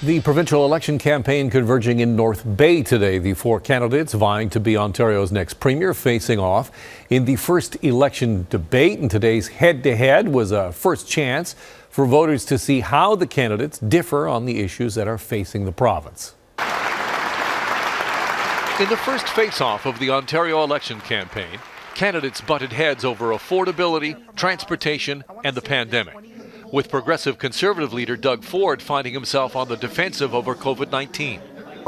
The provincial election campaign converging in North Bay today. The four candidates vying to be Ontario's next premier facing off in the first election debate. And today's head-to-head was a first chance for voters to see how the candidates differ on the issues that are facing the province. In the first face-off of the Ontario election campaign, candidates butted heads over affordability, transportation, and the pandemic, with Progressive Conservative leader Doug Ford finding himself on the defensive over COVID-19.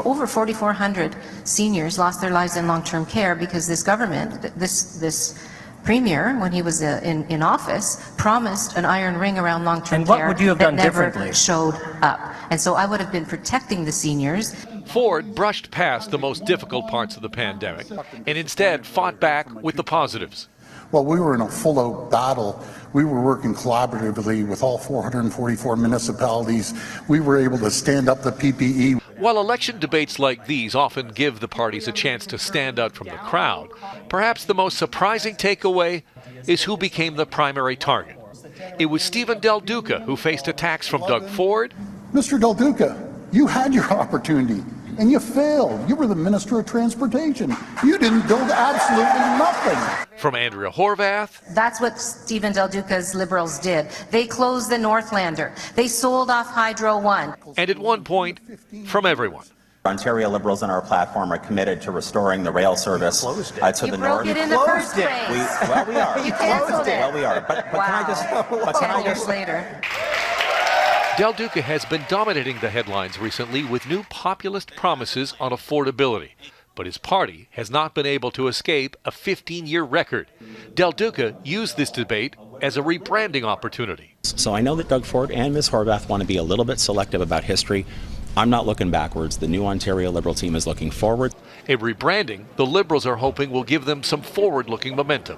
Over 4,400 seniors lost their lives in long-term care because this government, this premier, when he was in office, promised an iron ring around long-term care. And what would you have done differently? Never showed up. And so I would have been protecting the seniors. Ford brushed past the most difficult parts of the pandemic and instead fought back with the positives. Well, we were in a full-out battle. We were working collaboratively with all 444 municipalities. We were able to stand up the PPE. While election debates like these often give the parties a chance to stand out from the crowd, perhaps the most surprising takeaway is who became the primary target. It was Stephen Del Duca who faced attacks from Doug Ford. Mr. Del Duca, you had your opportunity. And you failed. You were the Minister of Transportation. You didn't build absolutely nothing. From Andrea Horwath. That's what Stephen Del Duca's Liberals did. They closed the Northlander. They sold off Hydro One. And at one point, from everyone. Ontario Liberals in our platform are committed to restoring the rail service to the north. You broke it in the first place. We are. You canceled it. Well, we are. But wow. 10 years later. Del Duca has been dominating the headlines recently with new populist promises on affordability. But his party has not been able to escape a 15-year record. Del Duca used this debate as a rebranding opportunity. So I know that Doug Ford and Ms. Horwath want to be a little bit selective about history. I'm not looking backwards. The new Ontario Liberal team is looking forward. A rebranding the Liberals are hoping will give them some forward-looking momentum.